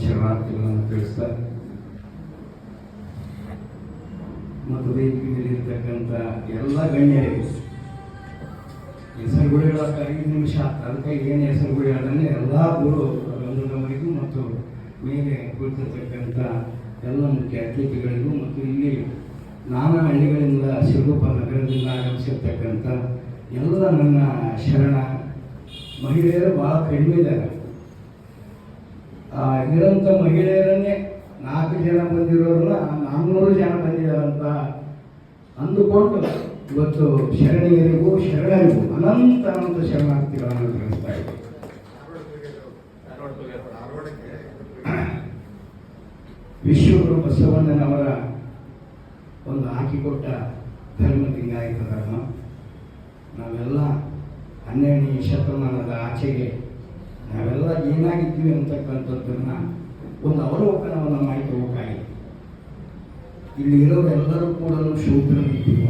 ಶರಣಾರ್ಥಿಗಳನ್ನು ತಿಳಿಸ್ತಾ ಮತ್ತು ವೇದಿಕೆಯಲ್ಲಿರ್ತಕ್ಕಂಥ ಎಲ್ಲ ಗಣ್ಯರಿಗೆ ಹೆಸರುಗಳು ಹೇಳೋಕೆ 5 ನಿಮಿಷ, ಅದಕ್ಕೆ ಏನು ಹೆಸರುಗಳು ಹೇಳೋದಂದ್ರೆ ಎಲ್ಲ ಗುರು ಬಂಧುಗಳವರಿಗೂ ಮತ್ತು ಮೇಲೆ ಕುಳಿತಿರ್ತಕ್ಕಂಥ ಎಲ್ಲ ಮುಖ್ಯ ಅತಿಥಿಗಳಿಗೂ ಮತ್ತು ಇಲ್ಲಿ ನಾನಾ ಹಳ್ಳಿಗಳಿಂದ ಶಿರಗುಪ್ಪ ನಗರದಿಂದ ಆಗಮಿಸಿರ್ತಕ್ಕಂಥ ಎಲ್ಲ ನನ್ನ ಶರಣ ಮಹಿಳೆಯರು ಭಾಳ ಕಡಿಮೆ ಇದ್ದಾರೆ. ಇರೋಂಥ ಮಹಿಳೆಯರನ್ನೇ 4 ಜನ ಬಂದಿರೋರನ್ನ 400 ಜನ ಬಂದಿದ್ದಾರಂತ ಅಂದುಕೊಂಡು ಇವತ್ತು ಶರಣೆಯರಿಗೂ ಶರಣರಿಗೂ ಅನಂತ ಶರಣಾರ್ಥಿಗಳನ್ನು ತಿಳಿಸ್ತಾ ಇದ್ದೀವಿ. ವಿಶ್ವಗುರು ಬಸವಣ್ಣನವರ ಒಂದು ಹಾಕಿಕೊಟ್ಟ ಧರ್ಮ ಲಿಂಗಾಯತ ಧರ್ಮ. ನಾವೆಲ್ಲ 12ನೇ ಶತಮಾನದ ಆಚೆಗೆ ನಾವೆಲ್ಲ ಏನಾಗಿದ್ದೀವಿ ಅಂತಕ್ಕಂಥದ್ದನ್ನ ಒಂದು ಅವಲೋಕನವನ್ನು ಮಾಡಿಕೋಬೇಕಾಗಿದೆ. ಇಲ್ಲಿ ಇರೋರೆಲ್ಲರೂ ಕೂಡ ಶೂದ್ರರಿದ್ದೀವಿ.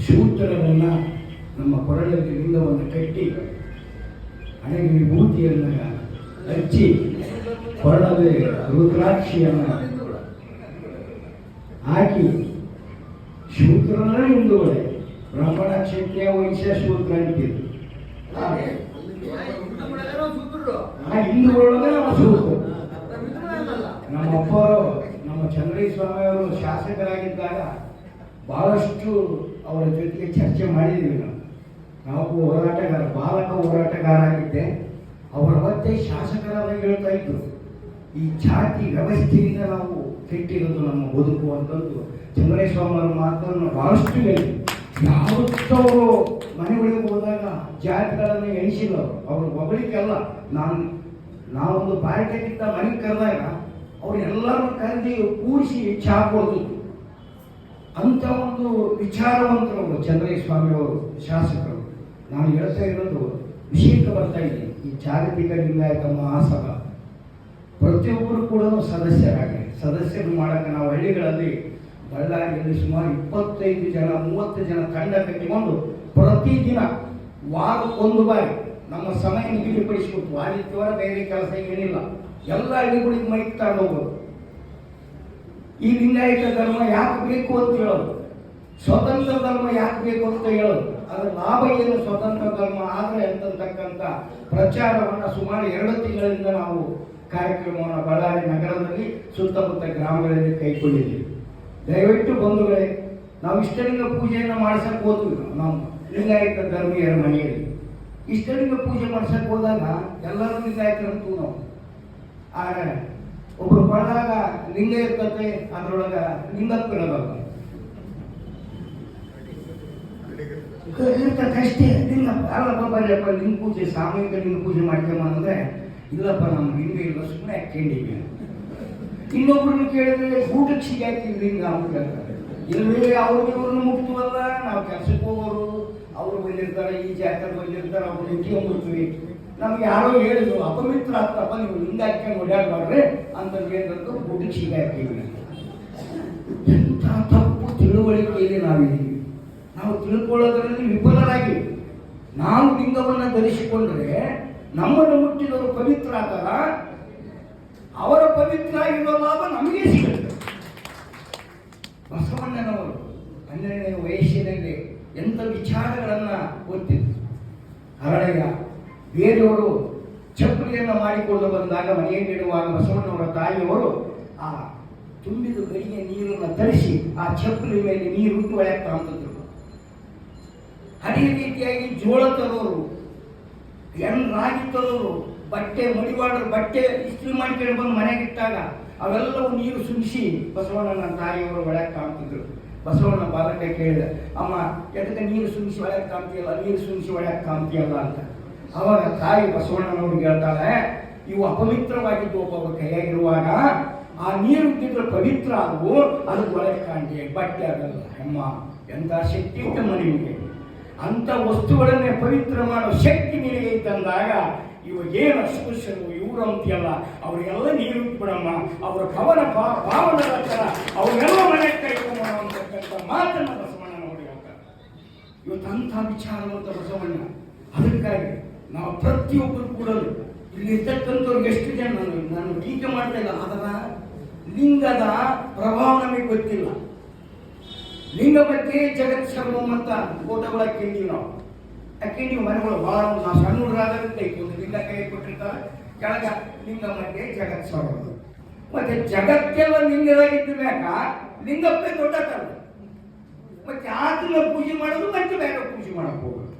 ಶೂದ್ರರನ್ನು ನಮ್ಮ ಕೊರಳಲ್ಲಿ ಲಿಂಗವನ್ನು ಕಟ್ಟಿ ಹಣೆಗೆ ವಿಭೂತಿಯನ್ನು ಹಚ್ಚಿ ಕೊರಳಲ್ಲಿ ರುದ್ರಾಕ್ಷಿಯನ್ನು ಹಾಕಿ ಶೂದ್ರನ ಹಿಂದೂಗಳೇ ಬ್ರಾಹ್ಮಣ ಕ್ಷತ್ರಿಯ ವೈಶ್ಯ ಶೂದ್ರ ಅಂತಿದ್ರು. ಹಿಂದೂಗಳೊಳಗೆ ನಮ್ಮ ಶೂದ್ರ. ನಮ್ಮ ಅಪ್ಪರು ನಮ್ಮ ಚಂದ್ರಯ್ಯ ಸ್ವಾಮಿಯವರು ಶಾಸಕರಾಗಿದ್ದಾಗ ಬಹಳಷ್ಟು ಅವರ ಜೊತೆಗೆ ಚರ್ಚೆ ಮಾಡಿದ್ದೀವಿ. ನಾವು ಹೋರಾಟಗಾರ, ಬಾಲಕ ಹೋರಾಟಗಾರ ಆಗಿದ್ದೆ. ಅವರ ಮತ್ತೆ ಶಾಸಕರಾದಾಗ ಹೇಳ್ತಾ ಇದ್ರು, ಈ ಜಾತಿ ವ್ಯವಸ್ಥೆಯಿಂದ ನಾವು ಕೆಟ್ಟಿರೋದು ನಮ್ಮ ಬದುಕು ಅಂತಂದು ಚಂದ್ರಯ್ಯ ಸ್ವಾಮಿಯವರ ಮಾತನ್ನು ಬಹಳಷ್ಟು ಹೇಳಿ. ಯಾವತ್ತವರು ಮನೆಗಳಿಗೆ ಹೋದಾಗ ಜಾತಿಗಳನ್ನು ಎಣಿಸಿಲ್ಲ. ಅವರು ಒಬ್ಬಳಿಗೆಲ್ಲ ನಾವೊಂದು ಬಾರಿಟಕ್ಕಿಂತ ಮನೆಗೆ ಕರೆದಾಗ ಅವ್ರು ಎಲ್ಲರೂ ಕರೆದಿ ಕೂಡಿಸಿ ಚಹಾ ಕೊಡ್ತಿದ್ರು. ಅಂತ ಒಂದು ವಿಚಾರವಂತರು ಚಂದ್ರಯ್ಯ ಸ್ವಾಮಿಯವರು ಶಾಸಕರು. ನಾನು ಹೇಳ್ತಾ ಇರೋದು ವಿಷಯಕ್ಕೆ ಬರ್ತಾ ಇದ್ದೀನಿ. ಈ ಜಾಗತಿಕ ಲಿಂಗಾಯತ ಮಹಾಸಭಾ ಪ್ರತಿಯೊಬ್ಬರು ಕೂಡ ಸದಸ್ಯರು ಮಾಡೋಕ್ಕೆ ನಾವು ಹಳ್ಳಿಗಳಲ್ಲಿ ಬಳ್ಳಾರಿಯಲ್ಲಿ ಸುಮಾರು 25 ಜನ 30 ಜನ ತಂಡ ಕಟ್ಟಿಕೊಂಡು ಪ್ರತಿದಿನ ವಾರಕ್ಕೊಂದು ಬಾರಿ ನಮ್ಮ ಸಮಯ ನಿಗದಿಪಡಿಸ್ಬಿಟ್ಟು ವಾರಿತ್ಯವರ ಬೇರೆ ಕೆಲಸ ಏನಿಲ್ಲ, ಎಲ್ಲ ಹಳ್ಳಿಗಳಿಗೆ ಮೈಕ್ ತಗೊಂಡು ಹೋಗೋದು. ಈ ಲಿಂಗಾಯತ ಧರ್ಮ ಯಾಕೆ ಬೇಕು ಅಂತ ಹೇಳೋದು, ಸ್ವತಂತ್ರ ಧರ್ಮ ಯಾಕೆ ಬೇಕು ಅಂತ ಹೇಳೋದು, ಅದರ ಲಾಭ ಏನು ಸ್ವತಂತ್ರ ಧರ್ಮ ಆದರೆ ಅಂತಕ್ಕಂಥ ಪ್ರಚಾರವನ್ನು ಸುಮಾರು 2 ತಿಂಗಳಿಂದ ನಾವು ಕಾರ್ಯಕ್ರಮವನ್ನು ಬಳ್ಳಾರಿ ನಗರದಲ್ಲಿ ಸುತ್ತಮುತ್ತ ಗ್ರಾಮಗಳಲ್ಲಿ ಕೈಗೊಂಡಿದ್ದೀವಿ. ದಯವಿಟ್ಟು ಬಂಧುಗಳೇ, ನಾವು ಇಷ್ಟಲಿಂಗ ಪೂಜೆಯನ್ನು ಮಾಡಿಸಕ್ಕೆ ಹೋದ್ವಿ. ನಾವು ಲಿಂಗಾಯತ ಧರ್ಮೀಯರ ಮನೆಯಲ್ಲಿ ಇಷ್ಟಲಿಂಗ ಪೂಜೆ ಮಾಡ್ಸಕ್ಕೆ ಹೋದಾಗ ಎಲ್ಲರೂ ಲಿಂಗಾಯತರಂತೂ ನಾವು. ಆದರೆ ಒಬ್ರು ಬಂದಾಗ ಲಿಂಗ ಇರ್ತದೆ, ಅದರೊಳಗೆ ಲಿಂಗತ್ವನಲ್ಲ ಇರ್ತಕ್ಕಷ್ಟೇ ಲಿಂಗ. ಅಲ್ಲಪ್ಪ ಬರ್ರಿಯಪ್ಪ ಲಿಂಗ ಪೂಜೆ ಸಾಮೂಹಿಕ ಲಿಂಗ ಪೂಜೆ ಮಾಡ್ಕೊಂಬ ಅಂದರೆ ಇಲ್ಲಪ್ಪ ನಮ್ಮ ಲಿಂಗ ಇಲ್ಲ, ಸುಮ್ಮನೆ ಹಾಕೊಂಡಿವಿ. ಇನ್ನೊಬ್ರನ್ನ ಕೇಳಿದ್ರೆ ಊಟಕ್ಕೆ ಸಿಗಾಕಿ ಲಿಂಗ ಅಂತ ಹೇಳ್ತಾರೆ. ಇಲ್ಲವೇ ಅವ್ರಿಗೆ ಇವ್ರನ್ನ ಮುಟ್ತೀವಲ್ಲ, ನಾವು ಕೆಲ್ಸಕ್ಕೆ ಹೋಗೋರು ಅವರು ಬಂದಿರ್ತಾರೆ, ಈ ಜಾತ್ರೆ ಬಂದಿರ್ತಾರೆ, ಅವ್ರು ನಿಂತ್ಕೊಂಡ್ಬಿಡ್ತೀವಿ. ನಮ್ಗೆ ಯಾರೋ ಹೇಳಿದ್ರು ಅಪವಿತ್ರ ಆಗ್ತಪ್ಪ, ನೀವು ಲಿಂಗ ಹಾಕ್ಕೊಂಡು ಓಡಾಡ್ಬಾರ್ರಿ ಅಂತಂದು ಏನಂತ ಊಟಕ್ಕೆ ಸಿಗಾಕ್ತೀವಿ. ಎಂಥ ತಪ್ಪು ತಿಳುವಳಿಕೆಯಲ್ಲಿ ನಾವಿದ್ದೀವಿ. ನಾವು ತಿಳ್ಕೊಳ್ಳೋದ್ರಲ್ಲಿ ವಿಫಲರಾಗಿ ನಾವು ಲಿಂಗವನ್ನು ಧರಿಸಿಕೊಂಡ್ರೆ ನಮ್ಮನ್ನು ಮುಟ್ಟಿದವರು ಪವಿತ್ರ ಆಗಲ್ಲ, ಅವರ ಪವಿತ್ರ ಆಗಿರೋ ಲಾಭ ನಮಗೆ ಸಿಗುತ್ತೆ. ಬಸವಣ್ಣನವರು 12ನೇ ವಯಸ್ಸಿನಲ್ಲಿ ಎಂಥ ವಿಚಾರಗಳನ್ನು ಓದ್ತಿದ್ರು. ಹರಳೆಯ ಬೇರೆಯವರು ಚಪ್ಪಲಿಯನ್ನು ಮಾಡಿಕೊಂಡು ಬಂದಾಗ ಮನೆಯಲ್ಲಿಡುವಾಗ ಬಸವಣ್ಣವರ ತಾಯಿಯವರು ಆ ತುಂಬಿದ ಗಡಿಗೆ ನೀರನ್ನು ತರಿಸಿ ಆ ಚಪ್ಪಲಿ ಮೇಲೆ ನೀರುಟ್ಟು ಒಳಗೆ ತಂದಿದ್ರು. ಅದೇ ರೀತಿಯಾಗಿ ಜೋಳ ತರೋರು, ರಾಗಿ ತರೋರು, ಬಟ್ಟೆ ಮಡಿವಾಡರು ಬಟ್ಟೆ ಇಸ್ತ್ರಿ ಮಾಡ್ಕೊಂಡು ಬಂದು ಮನೆಗಿಟ್ಟಾಗ ಅವೆಲ್ಲವೂ ನೀರು ಸುರಿಸಿ ಬಸವಣ್ಣನ ತಾಯಿಯವರು ಒಳಗೆ ಕಾಣ್ತಿದ್ರು. ಬಸವಣ್ಣ ಬಾಲಕ ಕೇಳಿದ, ಅಮ್ಮ ಎದಕ್ಕೆ ನೀರು ಸುರಿಸಿ ಒಳಗೆ ಕಾಣ್ತೀಯಲ್ಲ, ನೀರು ಸುರಿಸಿ ಒಳಗೆ ಕಾಣ್ತೀಯಲ್ಲ ಅಂತ. ಅವಾಗ ತಾಯಿ ಬಸವಣ್ಣನವ್ರಿಗೆ ಹೇಳ್ತಾಳೆ, ಇವು ಅಪವಿತ್ರವಾಗಿದ್ದು ಒಬ್ಬೊಬ್ಬ ಕೈಯಾಗಿರುವಾಗ ಆ ನೀರು ಇದ್ದಿದ್ರೆ ಪವಿತ್ರ ಆದವು, ಅದಕ್ಕೆ ಒಳಗೆ ಕಾಣ್ತೀಯ, ಬಟ್ಟೆ ಆಗಲ್ಲ. ಅಮ್ಮ ಎಂಥ ಶಕ್ತಿ ಉಂಟಮ್ಮ ನಿಮಗೆ, ಅಂಥ ವಸ್ತುಗಳನ್ನೇ ಪವಿತ್ರ ಮಾಡೋ ಶಕ್ತಿ ನಿನಗೆ ಇದ್ದಂದಾಗ ಇವಾಗ ಏನು ಅಸ್ಪೃಶ್ಯರು ಇವರು ಅಂತೀಯಲ್ಲ, ಅವರಿಗೆಲ್ಲ ನೀರು ಬಿಡಮ್ಮ, ಅವರ ಭವನ ಭಾವನದ ಹತ್ರ ಅವರೆಲ್ಲ ಮನೆ ಕೈಕೊಂಡ ಅಂತಕ್ಕಂಥ ಮಾತನ್ನು ಬಸವಣ್ಣನವರು ಹೇಳ್ತಾರೆ. ಇವತ್ತು ಅಂಥ ವಿಚಾರವಂತ ಬಸವಣ್ಣ. ಅದಕ್ಕಾಗಿ ನಾವು ಪ್ರತಿಯೊಬ್ಬರು ಕೂಡ ಇಲ್ಲಿ ಇರ್ತಕ್ಕಂಥವ್ರಿಗೆ ಎಷ್ಟು ಜನ ನಾನು ಮಾಡ್ತಾ ಇಲ್ಲ. ಅದರ ಲಿಂಗದ ಪ್ರಭಾವ ನಮಗೆ ಗೊತ್ತಿಲ್ಲ. ಲಿಂಗ ಬಗ್ಗೆ ಜಗತ್ ಸರ್ವಂ ಅಂತ ಫೋಟೋಗಳು ಹಾಕಿದ್ದೀವಿ ನಾವು. ಹಾಕಿದ್ದೀವಿ ಮನೆಗಳು ಭಾಳ. ನಾವು ಸಣ್ಣ ಹುಡುಗರಾದ್ರೆ ಒಂದು ಲಿಂಗ ಕೈ ಕೊಟ್ಟಿರ್ತಾರೆ, ಕೆಳಗ ಲಿಂಗ ಮಧ್ಯೆ ಜಗತ್ ಸರ್ವಂ. ಮತ್ತೆ ಜಗತ್ತೆಲ್ಲ ಲಿಂಗದಾಗಿದ್ದ ಮ್ಯಾಕ ಲಿಂಗಪ್ಪೇ ದೊಡ್ಡತಲ್ಲ. ಮತ್ತೆ ಆತನ ಪೂಜೆ ಮಾಡೋದು ಮತ್ತೆ ಬೇರೆ ಪೂಜೆ ಮಾಡಕ್ ಹೋಗೋದು.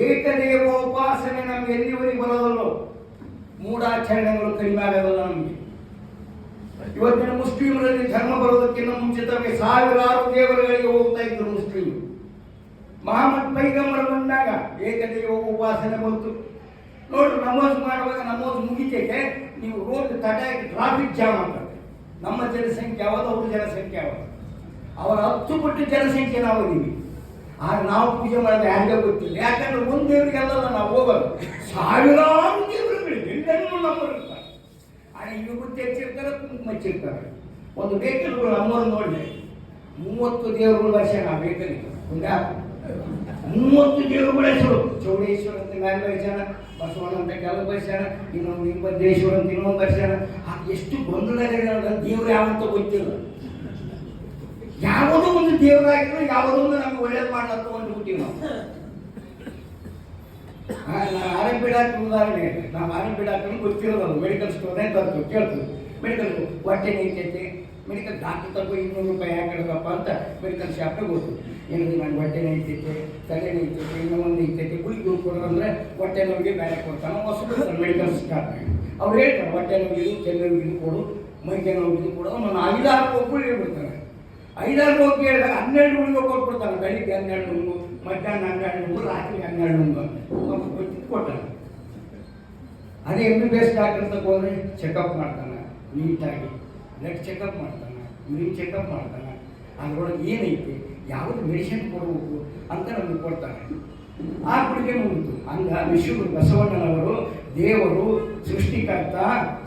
ಏಕದೇವೋಪಾಸನೆ ನಮ್ಗೆ ಎಲ್ಲಿವರೆಗೆ ಬರೋದಲ್ಲೋ ಮೂಢಾಚರಣೆಗಳು ಕಡಿಮೆ ಆಗೋದಲ್ಲ ನಮಗೆ. ಇವತ್ತಿನ ಮುಸ್ಲಿಮರಲ್ಲಿ ಧರ್ಮ ಬರೋದಕ್ಕಿಂತ ಮುಂಚಿತವಾಗಿ ಸಾವಿರಾರು ದೇವರುಗಳಿಗೆ ಹೋಗ್ತಾ ಇದ್ರು ಮುಸ್ಲಿಮರು. ಮಹಮ್ಮದ್ ಪೈಗಂಬರ್ ಬಂದಾಗ ಏಕದೇವ ಉಪಾಸನೆ ಬಂತು. ನೋಡ್ರಿ, ನಮಾಜ್ ಮಾಡುವಾಗ ನಮಾಜ್ ಮುಗಿತೈತೆ, ನೀವು ರೋಡ್ ತಡ ಟ್ರಾಫಿಕ್ ಜಾಮ್ ಆಗ್ತದೆ. ನಮ್ಮ ಜನಸಂಖ್ಯೆ ಯಾವುದು, ಅವ್ರ ಜನಸಂಖ್ಯೆ ಯಾವುದು? ಅವರ 10 ಪಟ್ಟು ಜನಸಂಖ್ಯೆ ನಾವು ಇದೀವಿ. ಆಗ ನಾವು ಪೂಜೆ ಮಾಡೋದು ಯಾರಿಗೂ ಗೊತ್ತಿಲ್ಲ. ಯಾಕಂದ್ರೆ ಒಂದು ದೇವರಿಗೆಲ್ಲ ನಾವು ಹೋಗೋದು, ಸಾವಿರಾರು ದೇವರುಗಳಿಗೆ ಎಲ್ಲರೂ ನಮ್ಮವ್ರಿರ್ತಾರೆ. ಆದರೆ ವಿಭೂತಿ ಹಚ್ಚಿರ್ತಾರೆ, ಕುಂಕುಮ ಹಚ್ಚಿರ್ತಾರೆ. ಒಂದು ವೆಹಿಕಲ್ಗಳು ನಮ್ಮವ್ರು ನೋಡಿದ್ರೆ 30 ದೇವರುಗಳ ವರ್ಷ ನಾವು ವೆಹಿಕಲ್ಗೆ 30 ದೇವರುಗಳ ಹೆಸರು. ಚೌಡೇಶ್ವರ ಅಂತ ಮ್ಯಾಲ ಬರ್ಸ್ಯಾನ, ಬಸವಣ್ಣ ಅಂತ ಕೆಲವು ಬರ್ಸ್ಯಾನ, ಇನ್ನೊಂದು ನಿಂಬದ್ದೇಶ್ವರ ಅಂತ ಇನ್ನೊಂದು ಬರ್ಸ್ಯಾನ. ಎಷ್ಟು ಗೊಂದಲಗಳಿಲ್ಲ, ದೇವ್ರು ಯಾವಂತ ಗೊತ್ತಿಲ್ಲ. ಯಾವುದೋ ಒಂದು ದೇವರಾಗಿರೋ ಯಾವುದೋ ಒಂದು ನಮ್ಗೆ ಒಳ್ಳೇದು ಮಾಡ್ಲತ್ತ ಹೊಂದ್ಬಿಟ್ಟಿವಿ ನಾವು. ಆರಂಭ ಡಾಕ್ಟರ್ ಉದಾಹರಣೆ, ನಾವು ಆರಂಭ ಡಾಕ್ಟರ್ ಗೊತ್ತಿರೋದು ಮೆಡಿಕಲ್ ಸ್ಟೋರ್ನೇ ತರ್ತೀವಿ, ಕೇಳ್ತೀವಿ. ಮೆಡಿಕಲ್ ಹೊಟ್ಟೆ ನೈತೈತೆ, ಮೆಡಿಕಲ್ ಡಾಕ್ಟರ್ ತಗೋ 200 ರೂಪಾಯಿ ಯಾಕೆ ಹಿಡ್ದಪ್ಪ ಅಂತ ಮೆಡಿಕಲ್ ಶಾಪ್ಗೆ ಹೋಗ್ತೀವಿ. ಏನಿದೆ, ನಾನು ಹೊಟ್ಟೆ ನೈತೈತೆ, ತಲೆ ನೈತೈತೆ, ಇನ್ನೊಂದು ನೈತೈತೆ, ಗುಳಿಗೆ ಕೊಡೋದು ಅಂದರೆ ಹೊಟ್ಟೆ ನೋವಿಗೆ ಬೇರೆ ಕೊಡ್ತಾನೆ. ಹೊಸ ಮೆಡಿಕಲ್ ಸ್ಟಾರ್ಟ್ ಅವ್ರು ಹೇಳ್ತಾರೆ ಹೊಟ್ಟೆ ನೋವಿಗೆ, ತಲೆ ನೋವಿಗೆ ಕೊಡು, ಮೈಗೆ ನೋವಿಗೆ ಕೊಡು. ನಾನು 5-6 ಒಬ್ಬರು ಹೇಳ್ಬಿಡ್ತಾರೆ. 5-6 ಹೋಗಿ ಹೇಳಿದಾಗ 12 ಗುಳಿಗೆ ಕೊಟ್ಬಿಡ್ತಾನೆ. ಬೆಳಿಗ್ಗೆ 12 ನುಂಗು, ಮಧ್ಯಾಹ್ನ 12 ನುಂಗು, ರಾತ್ರಿ 12 ನುಂಗು ಕೊಟ್ಟಾನೆ. ಅದೇ MBBS ಡಾಕ್ಟರ್ ತಗೊಂಡ್ರೆ ಚೆಕಪ್ ಮಾಡ್ತಾನೆ ನೀಟಾಗಿ, ಬ್ಲಡ್ ಚೆಕಪ್ ಮಾಡ್ತಾನೆ, ಯೂರಿನ್ ಚೆಕಪ್ ಮಾಡ್ತಾನೆ. ಅದರೊಳಗೆ ಏನೈತಿ, ಯಾವುದು ಮೆಡಿಸಿನ್ ಕೊಡಬೇಕು ಅಂತ ನಮಗೆ ಕೊಡ್ತಾನೆ. ಆ ಗುಳಿಗೆ ಮುಗಿತು. ಹಂಗ ವಿಶ್ವಗುರು ಬಸವಣ್ಣನವರು ದೇವರು ಸೃಷ್ಟಿಕರ್ತ,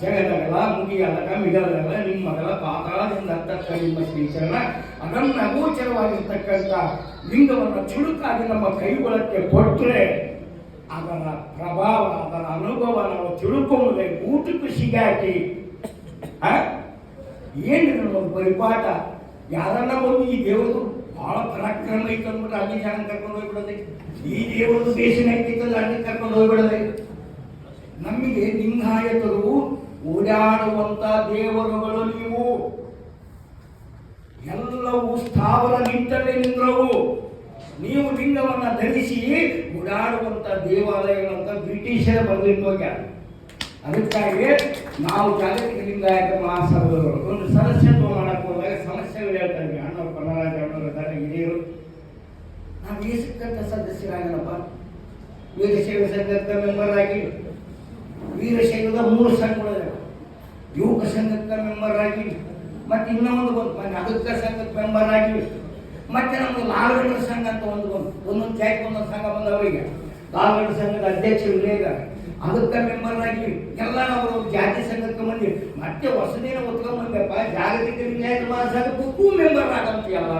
ಜಗದಗಲ ಮುಗಿಯಲಗ ಮಿಗಲಗಲ ನಿಮ್ಮಗಲ ಪಾತಾಳದಿಂದ ಹತ್ತಕ್ಕ ನಿಮ್ಮ ಶ್ರೀಚರಣ ಅದನ್ನು ಅಗೋಚರವಾಗಿರ್ತಕ್ಕಂಥ ಲಿಂಗವನ್ನು ಚುರುಕಾಗಿ ನಮ್ಮ ಕೈಗೊಳಕ್ಕೆ ಕೊಟ್ಟರೆ ಅದರ ಪ್ರಭಾವ, ಅದರ ಅನುಭವ ನಾವು ತಿಳ್ಕೊಂಬುದೇ ಊಟಕ್ಕೆ ಸಿಗಾಕಿ. ಏನಿದೆ ಒಂದು ಪರಿಪಾಠ. ಯಾರನ್ನ ಬಂದು ಈ ದೇವರು ಬಹಳ ಪರಾಕ್ರಮ ಐತೆ ಅಂದ್ಬಿಟ್ಟು ಅಲ್ಲಿ ಜನ ಕರ್ಕೊಂಡು ಹೋಗ್ಬಿಡೋದೆ, ಈ ದೇವರದು ಬೇಸಿನ ಐತಂದ್ರೆ ಅಲ್ಲಿ ಕರ್ಕೊಂಡು ಹೋಗ್ಬಿಡೋದೆ. ನಮಗೆ ಲಿಂಗಾಯತರು ಓಡಾಡುವಂತ ದೇವರುಗಳು ನೀವು ಎಲ್ಲವೂ ಸ್ಥಾವರ ನಿಂತಲ್ಲೇ ನಿಂತವು. ನೀವು ಲಿಂಗವನ್ನ ಧರಿಸಿ ಓಡಾಡುವಂತ ದೇವಾಲಯಗಳಂತ ಬ್ರಿಟಿಷರೇ ಬರೆದಿಟ್ಟು ಹೋಗ್ಯಾರ. ಅದಕ್ಕಾಗಿ ನಾವು ಜಾಗತಿಕ ಲಿಂಗಾಯತ ಮಹಾಸಭೆಗಳು ಒಂದು ಸದಸ್ಯತ್ವ ಮಾಡಕ್ಕೆ ಹೋದಾಗ ಸಮಸ್ಯೆಗಳು ಹೇಳ್ತಾ ಇದ್ವಿ. ಅಣ್ಣವ್ರು ಪನ್ನರಾಜ ಅಣ್ಣವ್ರು ಇದ್ದಾರೆ, ಹಿರಿಯರು. ನಾವು ಏಸಕ್ಕಂತ ಸದಸ್ಯರಾಗಲ್ಲಪ್ಪ. ವೀರಶೈವ ಸಂಘದ ಮೆಂಬರ್ ಆಗಿ, ವೀರಶೈವದ 3 ಸಂಘಗಳಿವೆ. ಯುವಕ ಸಂಘದ ಮೆಂಬರ್ ಆಗಿ, ಮತ್ತೆ ಇನ್ನೊಂದು ಬಂತು ಅದಕ್ಕ ಸಂಘದ ಮೆಂಬರ್ ಆಗಿ, ಮತ್ತೆ ನಮ್ದು ಲಾಲ್ಗಢ ಸಂಘ ಅಂತ ಒಂದೊಂದು ಜಾತಿ ಒಂದೊಂದು ಸಂಘ ಬಂದವರಿಗೆ ಲಾಲ್ಗಢ ಸಂಘದ ಅಧ್ಯಕ್ಷರು ಇಲ್ಲೇ ಅದಕ್ಕೆ ಮೆಂಬರ್ ಆಗಿ ಎಲ್ಲ ನಾವು ಜಾತಿ ಸಂಘಕ್ಕೆ ಬಂದ್ವಿ. ಮತ್ತೆ ಹೊಸದೇನ ಒತ್ಕೊಂಡ್ ಬಂದಪ್ಪ, ಜಾಗತಿಕ ಲಿಂಗಾಯತ ಮಹಾಸಭೆಗೂ ಮೆಂಬರ್ ಆಗಂತ ಎಲ್ಲ.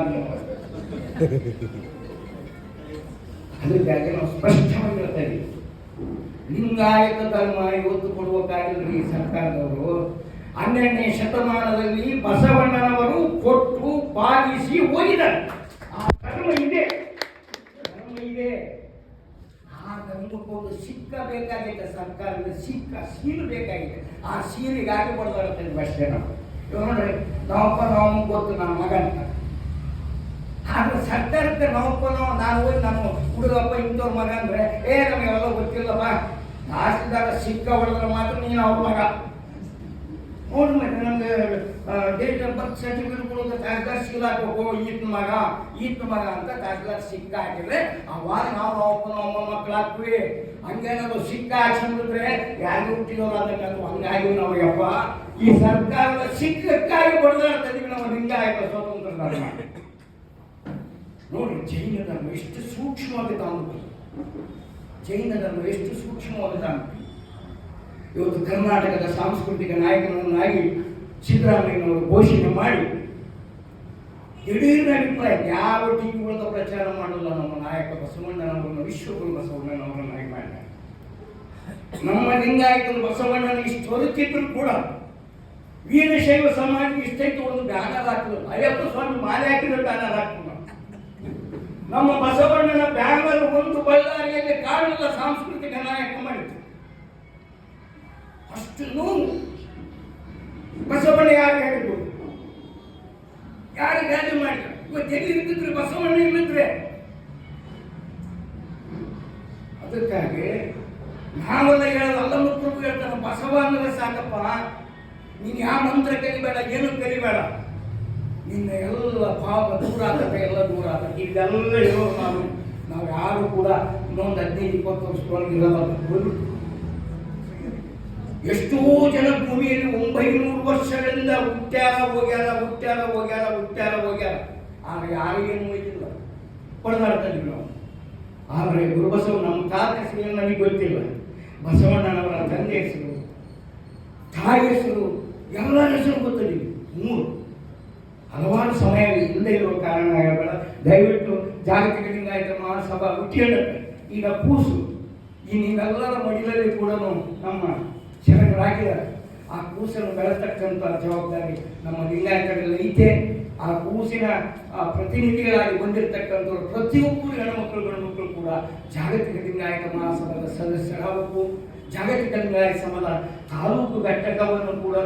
ಅದಕ್ಕಾಗಿ ನಾವು ಸ್ಪಷ್ಟವಾಗಿ ಹೇಳ್ತಾ ಇದ್ದೀವಿ, ಲಿಂಗಾಯತ ಧರ್ಮ ಇವತ್ತು ಕೊಡಬೇಕಾಗಿಲ್ರಿ ಸರ್ಕಾರದವರು. 12ನೇ ಶತಮಾನದಲ್ಲಿ ಬಸವಣ್ಣನವರು ಕೊಟ್ಟು ಪಾಲಿಸಿ ಹೋಗಿದ್ದಾರೆ. ಆ ಧರ್ಮ ಇದೆ, ಧರ್ಮ ಇದೆ. ಆ ಧರ್ಮಕ್ಕೊಂದು ಸಿಕ್ಕ ಬೇಕಾಗಿದೆ, ಸರ್ಕಾರದ ಸಿಕ್ಕ ಸೀಲು ಬೇಕಾಗಿದೆ. ಆ ಸೀಲಿಗಾಗಿ ಕೊಡ್ತಾರೆ ಅಷ್ಟೇ. ನಾವು ಇವಾಗ ನೋಡ್ರಿ, ನಾವಪ್ಪ ನಾವು ಗೊತ್ತು ನನ್ನ ಮಗ ಅಂತ. ಆದ್ರೆ ಸರ್ಕಾರಕ್ಕೆ ನಾವಪ್ಪ ನಾನು ಹೋಗಿ ನಾನು ಹುಡುಗಪ್ಪ ಇಂಥವ್ರ ಮಗ ಅಂದ್ರೆ ನಮಗೆಲ್ಲ ಗೊತ್ತಿಲ್ಲಪ್ಪ, ತಹಸೀಲ್ದಾರ ಸಿಕ್ಕ ಹೊಡೆದ್ರೆ ಮಾತ್ರ ನೀನು ಅವ್ರ ಮಗ. ನೋಡ್ರಿ ಮತ್ತೆ ನಮ್ಗೆ ಡೇಟ್ ಆಫ್ ಬರ್ತ್ ಸರ್ಟಿಫಿಕೇಟ್ ಕೊಡೋದು ತಹಸೀಲ್ದಾರ್ ಸೀಲ್ ಹಾಕಬೇಕು, ಈತ ಮಗ ಅಂತ ತಹಸೀಲ್ದಾರ್ ಸಿಕ್ಕ ಹಾಕಿದ್ರೆ ಅವಾಗ ನಾವು ನಮ್ಮ ಮಕ್ಕಳು ಹಾಕ್ತೀವಿ. ಹಂಗೇನಾದ್ರು ಸಿಕ್ಕ ಹಾಕ್ಸಂಬಿಟ್ರೆ ಯಾರು ಹುಟ್ಟಿದವರು ಅದಕ್ಕಂತ ಹಂಗಾಗಿ ನಾವು ಯಪ್ಪ ಈ ಸರ್ಕಾರದ ಸಿಕ್ಕಕ್ಕಾಗಿ ಬಡದಾಡ್ತಿದೀವಿ ನಾವು ಲಿಂಗಾಯತ ಸ್ವತಂತ್ರ ಧರ್ಮ. ನೋಡ್ರಿ, ಜೈನ ಧರ್ಮ ಎಷ್ಟು ಸೂಕ್ಷ್ಮವಾಗಿ ತಾಂಬುತ್ತೆ. ಜೈನ ಧರ್ಮ ಎಷ್ಟು ಸೂಕ್ಷ್ಮವಾಗಿ ತಾಂಬುತ್ತೆ. ಇವತ್ತು ಕರ್ನಾಟಕದ ಸಾಂಸ್ಕೃತಿಕ ನಾಯಕನನ್ನಾಗಿ ಸಿದ್ದರಾಮಯ್ಯನವರು ಘೋಷಣೆ ಮಾಡಿ ದಿಢೀರ್ನ ಅಭಿಪ್ರಾಯ ಯಾವ ಟಿವಿಗಳದ ಪ್ರಚಾರ ಮಾಡಲ್ಲ. ನಮ್ಮ ನಾಯಕ ಬಸವಣ್ಣನವರನ್ನು ವಿಶ್ವಗುರು ಬಸವಣ್ಣನವರನ್ನಾಗಿ ಮಾಡಿದ್ದಾರೆ. ನಮ್ಮ ಲಿಂಗಾಯತರು ಬಸವಣ್ಣನ ಇಷ್ಟು ಬದುಕಿದ್ರು ಕೂಡ ವೀರಶೈವ ಸಮಾಜ ಇಷ್ಟೈತು ಒಂದು ಬ್ಯಾನರ್ ಹಾಕಿದ್ರು. ಅಯ್ಯಪ್ಪ ಸ್ವಾಮಿ ಮಾಲೆ ಹಾಕಿದ್ರೆ ಬ್ಯಾನರ್ ಹಾಕ್ತು. ನಮ್ಮ ಬಸವಣ್ಣನ ಬ್ಯಾನರ್ ಒಂದು ಬಳ್ಳಾರಿಯಲ್ಲಿ ಕಾಣಲ್ಲ ಸಾಂಸ್ಕೃತಿಕ ನಾಯಕ ಮಾಡಿತು. ಅಷ್ಟು ನೋವು ಬಸವಣ್ಣ ಯಾರು ಹೇಳಿದ್ರು, ಯಾರು ಗಾದೆ ಮಾಡಿದ್ರು. ಇವತ್ತು ಎಲ್ಲಿ ಇರ್ತಿದ್ರೆ ಬಸವಣ್ಣ ಇಲ್ಲಿದ್ರೆ. ಅದಕ್ಕಾಗಿ ನಾವೆಲ್ಲ ಹೇಳೋದು ಅಲ್ಲಮ್ಮ ಪ್ರಭು ಹೇಳ್ತಾನೆ, ಬಸವ ಅಂದ್ರೆ ಸಾಕಪ್ಪ, ನೀನು ಯಾವ ಮಂತ್ರ ಕಲಿಬೇಡ, ಏನು ಕಲಿಬೇಡ, ನಿನ್ನ ಎಲ್ಲ ಪಾಪ ದೂರ ಆಗತ್ತೆ, ಎಲ್ಲ ದೂರ ಆಗತ್ತೆ. ಇದೆಲ್ಲ ಹೇಳೋರು ನಾವು ಯಾರು ಕೂಡ ಇನ್ನೊಂದು 15-20 ವರ್ಷದೊಳಗೆ ಇರೋದು. ಎಷ್ಟೋ ಜನ ಭೂಮಿಯಲ್ಲಿ 900 ವರ್ಷಗಳಿಂದ ಹುಟ್ಟ್ಯಾರ ಹೋಗ್ಯಾರ. ಆದ್ರೆ ಯಾರಿಗೇನು ಒಯ್ದಿಲ್ಲ, ಹೊಡೆದಾಡ್ತಾನೆ ನಾವು. ಆದರೆ ಗುರುಬಸವ ನಮ್ಮ ತಾತ ಹೆಸರು ನನಗೆ ಗೊತ್ತಿಲ್ಲ, ಬಸವಣ್ಣನವರ ತಂದೆ ಹೆಸರು, ತಾಯಿ ಹೆಸರು, ಎಲ್ಲ ಹೆಸರು ಗೊತ್ತಿದೆ. 3 ಹಲವಾರು ಸಮಯ ಇಲ್ಲದೆ ಇರುವ ಕಾರಣ ಹೇಳಬೇಡ. ದಯವಿಟ್ಟು ಜಾಗತಿಕ ಲಿಂಗಾಯತ ಮಹಾಸಭಾ ಹುಟ್ಟಿಕೊಳ್ಳುತ್ತೆ. ಈಗ ಕೂಸು ಈ ನೀವೆಲ್ಲರ ಮಡಿಲಲ್ಲಿ ಕೂಡ ನಮ್ಮ ಶರಣರಾಗಿದ್ದಾರೆ. ಆ ಕೂಸನ್ನು ಬೆಳೆಸ್ತಕ್ಕಂಥ ಜವಾಬ್ದಾರಿ ನಮ್ಮ ಲಿಂಗಾಯತಗಳಲ್ಲಿ ಐತೆ. ಆ ಕೂಸಿನ ಪ್ರತಿನಿಧಿಗಳಾಗಿ ಬಂದಿರತಕ್ಕಂಥವ್ರು ಪ್ರತಿಯೊಬ್ಬರು ಹೆಣ್ಮಕ್ಳು ಗಂಡುಮಕ್ಕಳು ಕೂಡ ಜಾಗತಿಕ ಲಿಂಗಾಯತ ಮಹಾಸಭಾದ ಸದಸ್ಯರಾಗಬೇಕು. ಜಾಗತಿಕ ಲಿಂಗಾಯತ ಸಮಾಜ ತಾಲೂಕು ಘಟಕವನ್ನು ಕೂಡ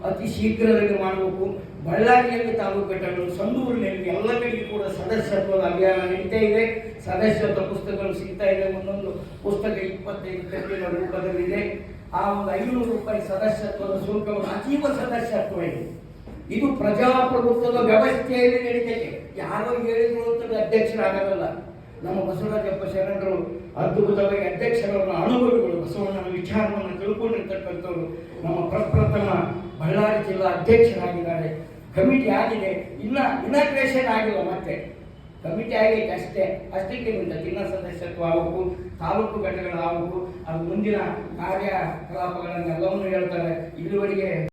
ಅತಿ ಶೀಘ್ರದಲ್ಲಿ ಮಾಡಬೇಕು. ಬಳ್ಳಾರಿಯಲ್ಲಿ ತಾಲೂಕು ಘಟಕಗಳು, ಸಂಡೂರಿನಲ್ಲಿ ಎಲ್ಲ ಕಡೆಗೆ ಕೂಡ ಸದಸ್ಯತ್ವದ ಅಭಿಯಾನ ನಡೀತಾ ಇದೆ. ಸದಸ್ಯತ್ವ ಪುಸ್ತಕಗಳು ಸಿಗ್ತಾ ಇದೆ. ಒಂದೊಂದು ಪುಸ್ತಕ 25 ಕಟ್ಟಿನ ರೂಪದಲ್ಲಿದೆ. ಆ ಒಂದು 500 ರೂಪಾಯಿ ಸದಸ್ಯತ್ವದ ಶುಲ್ಕವನ್ನು ಅತೀವ ಸದಸ್ಯತ್ವ ಇದೆ. ಇದು ಪ್ರಜಾಪ್ರಭುತ್ವದ ವ್ಯವಸ್ಥೆಯಲ್ಲಿ ನಡೀತೈತೆ. ಯಾರೋ ಹೇಳಿದ್ರು ಅಂತ ಅಧ್ಯಕ್ಷರಾಗಲ್ಲ. ನಮ್ಮ ಬಸವರಾಜಪ್ಪ ಶರಣರು ಅದ್ಭುತವಾಗಿ ಅಧ್ಯಕ್ಷರವರ ಅನುಭವಿಗಳು, ಬಸವಣ್ಣನ ವಿಚಾರವನ್ನು ತಿಳ್ಕೊಂಡಿರ್ತಕ್ಕಂಥವ್ರು. ನಮ್ಮ ಪ್ರಪ್ರಥಮ ಬಳ್ಳಾರಿ ಜಿಲ್ಲಾ ಅಧ್ಯಕ್ಷರಾಗಿದ್ದಾರೆ. ಕಮಿಟಿ ಆಗಿದೆ, ಇನಾಗ್ರೇಷನ್ ಆಗಿಲ್ಲ, ಮತ್ತೆ ಕಮಿಟಿ ಆಗೈತೆ ಅಷ್ಟಕ್ಕೆ ನಿನ್ನ ಸದಸ್ಯತ್ವ ಆಗಬೇಕು, ತಾಲೂಕು ಘಟಕಗಳಾಗಬೇಕು. ಅದು ಮುಂದಿನ ಕಾರ್ಯಕಲಾಪಗಳನ್ನೆಲ್ಲವನ್ನು ಹೇಳ್ತಾರೆ. ಇಲ್ಲಿವರೆಗೆ